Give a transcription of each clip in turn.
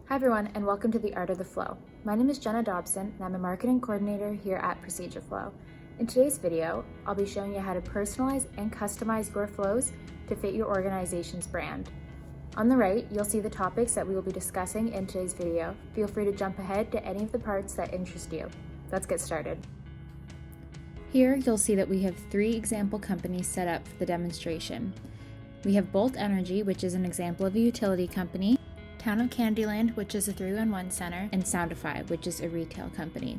Hi everyone, and welcome to The Art of the Flow. My name is Jenna Dobson, and I'm a marketing coordinator here at Procedureflow. In today's video, I'll be showing you how to personalize and customize your flows to fit your organization's brand. On the right, you'll see the topics that we will be discussing in today's video. Feel free to jump ahead to any of the parts that interest you. Let's get started. Here, you'll see that we have 3 example companies set up for the demonstration. We have Bolt Energy, which is an example of a utility company, Town of Candyland, which is a 311 center, and Soundify, which is a retail company.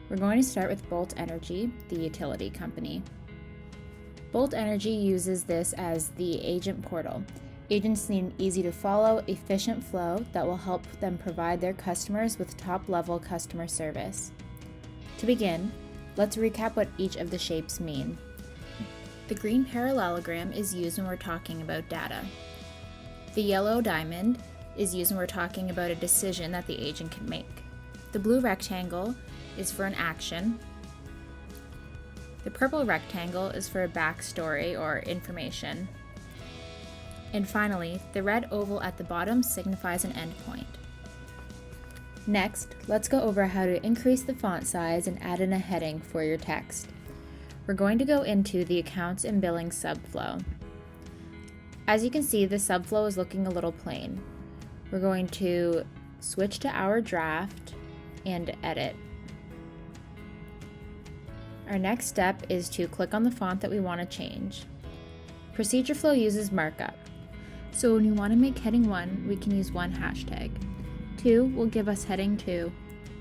We're going to start with Bolt Energy, the utility company. Bolt Energy uses this as the agent portal. Agents need an easy-to-follow, efficient flow that will help them provide their customers with top-level customer service. To begin, let's recap what each of the shapes mean. The green parallelogram is used when we're talking about data. The yellow diamond is used when we're talking about a decision that the agent can make. The blue rectangle is for an action. The purple rectangle is for a backstory or information. And finally, the red oval at the bottom signifies an endpoint. Next, let's go over how to increase the font size and add in a heading for your text. We're going to go into the accounts and billing subflow. As you can see, the subflow is looking a little plain. We're going to switch to our draft and edit. Our next step is to click on the font that we want to change. Procedureflow uses markup. So when you want to make heading 1, we can use 1 hashtag. 2 will give us heading 2,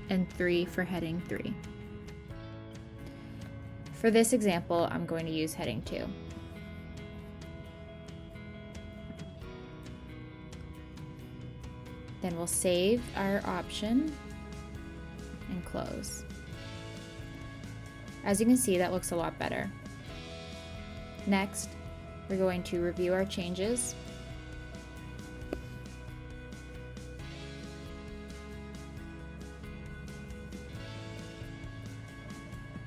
and 3 for heading 3. For this example, I'm going to use heading 2. Then we'll save our option and close. As you can see, that looks a lot better. Next, we're going to review our changes.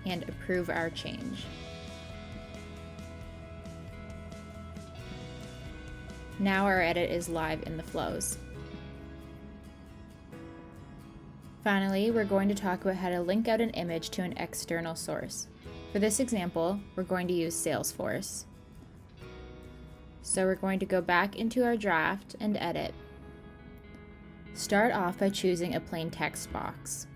And approve our change. Now our edit is live in the flows. Finally, we're going to talk about how to link out an image to an external source. For this example, we're going to use Salesforce. So we're going to go back into our draft and edit. Start off by choosing a plain text box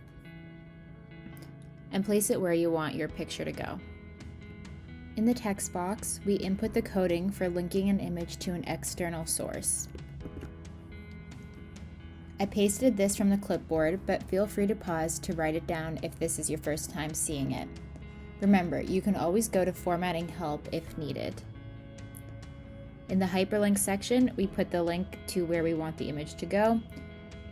and place it where you want your picture to go. In the text box, we input the coding for linking an image to an external source. I pasted this from the clipboard, but feel free to pause to write it down if this is your first time seeing it. Remember, you can always go to formatting help if needed. In the hyperlink section, we put the link to where we want the image to go,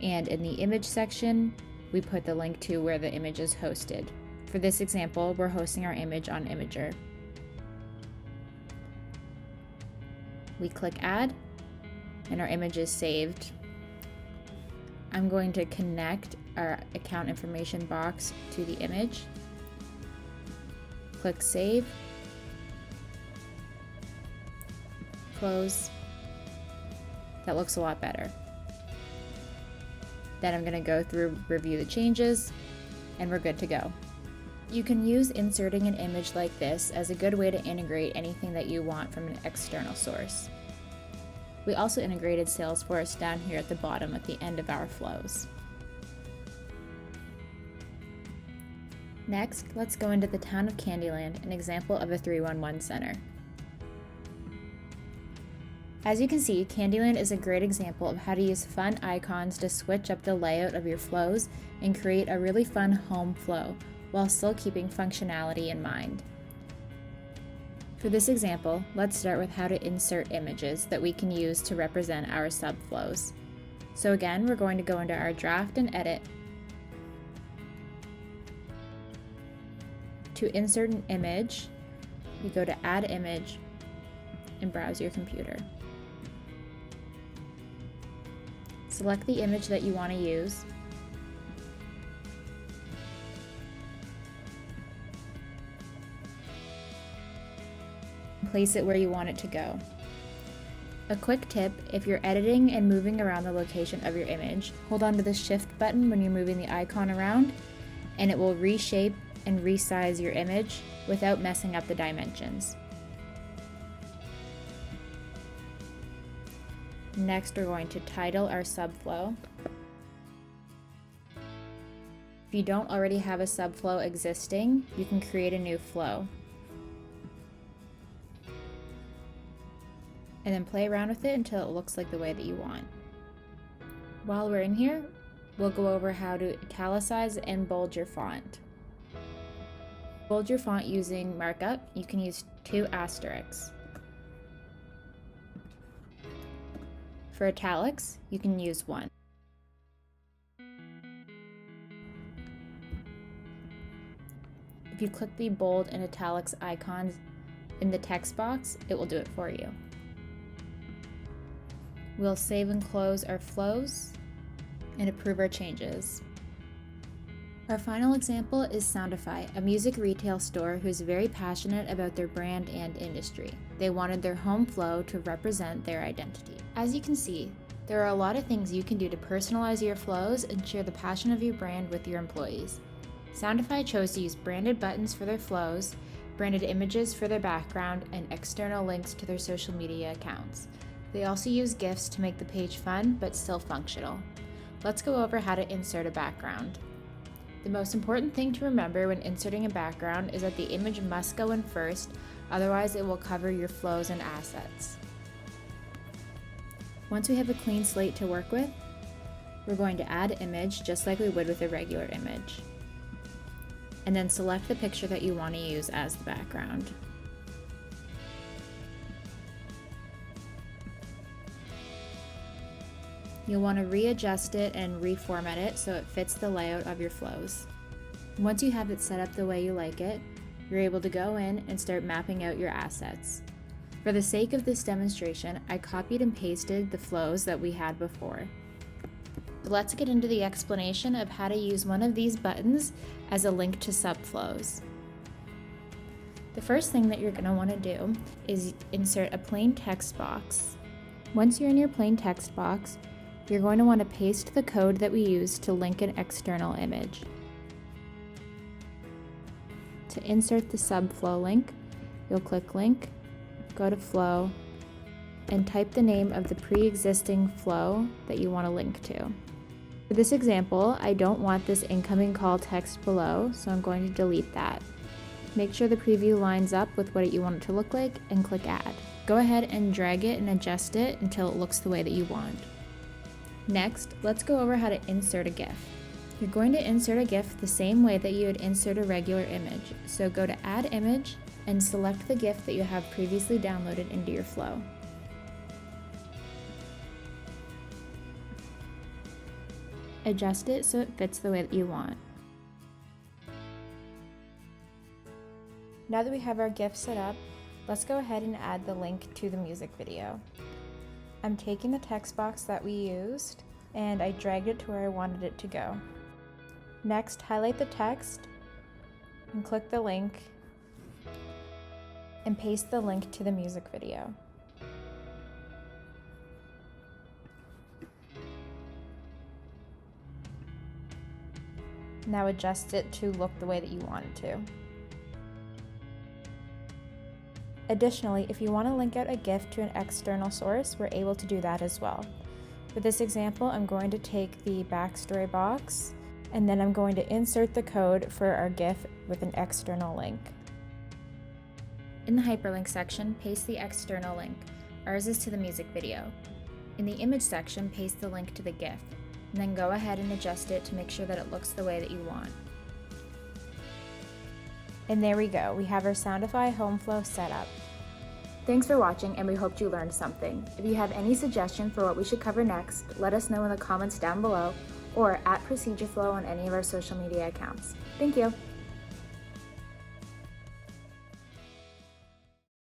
and in the image section, we put the link to where the image is hosted. For this example, we're hosting our image on Imager. We click Add, and our image is saved. I'm going to connect our account information box to the image. Click Save. Close. That looks a lot better. Then I'm going to go through, review the changes, and we're good to go. You can use inserting an image like this as a good way to integrate anything that you want from an external source. We also integrated Salesforce down here at the bottom at the end of our flows. Next, let's go into the Town of Candyland, an example of a 311 center. As you can see, Candyland is a great example of how to use fun icons to switch up the layout of your flows and create a really fun home flow while still keeping functionality in mind. For this example, let's start with how to insert images that we can use to represent our subflows. So again, we're going to go into our draft and edit. To insert an image, you go to Add Image and browse your computer. Select the image that you want to use. Place it where you want it to go. A quick tip, if you're editing and moving around the location of your image, hold on to the shift button when you're moving the icon around, and it will reshape and resize your image without messing up the dimensions. Next, we're going to title our subflow. If you don't already have a subflow existing, you can create a new flow. And then play around with it until it looks like the way that you want. While we're in here, we'll go over how to italicize and bold your font. Bold your font using markup. You can use 2 asterisks. For italics, you can use 1. If you click the bold and italics icons in the text box, it will do it for you. We'll save and close our flows and approve our changes. Our final example is Soundify, a music retail store who's very passionate about their brand and industry. They wanted their home flow to represent their identity. As you can see, there are a lot of things you can do to personalize your flows and share the passion of your brand with your employees. Soundify chose to use branded buttons for their flows, branded images for their background, and external links to their social media accounts. They also use GIFs to make the page fun but still functional. Let's go over how to insert a background. The most important thing to remember when inserting a background is that the image must go in first, otherwise it will cover your flows and assets. Once we have a clean slate to work with, we're going to add image just like we would with a regular image. And then select the picture that you want to use as the background. You'll want to readjust it and reformat it so it fits the layout of your flows. Once you have it set up the way you like it, you're able to go in and start mapping out your assets. For the sake of this demonstration, I copied and pasted the flows that we had before. Let's get into the explanation of how to use one of these buttons as a link to subflows. The first thing that you're going to want to do is insert a plain text box. Once you're in your plain text box, you're going to want to paste the code that we use to link an external image. To insert the subflow link, you'll click Link, go to Flow, and type the name of the pre-existing flow that you want to link to. For this example, I don't want this incoming call text below, so I'm going to delete that. Make sure the preview lines up with what you want it to look like and click Add. Go ahead and drag it and adjust it until it looks the way that you want. Next, let's go over how to insert a GIF. You're going to insert a GIF the same way that you would insert a regular image. So go to Add Image and select the GIF that you have previously downloaded into your flow. Adjust it so it fits the way that you want. Now that we have our GIF set up, let's go ahead and add the link to the music video. I'm taking the text box that we used and I dragged it to where I wanted it to go. Next, highlight the text and click the link and paste the link to the music video. Now adjust it to look the way that you want it to. Additionally, if you want to link out a GIF to an external source, we're able to do that as well. For this example, I'm going to take the backstory box and then I'm going to insert the code for our GIF with an external link. In the hyperlink section, paste the external link. Ours is to the music video. In the image section, paste the link to the GIF, and then go ahead and adjust it to make sure that it looks the way that you want. And there we go, we have our Soundify home flow set up. Thanks for watching, and we hoped you learned something. If you have any suggestions for what we should cover next, let us know in the comments down below or at Procedureflow on any of our social media accounts. Thank you.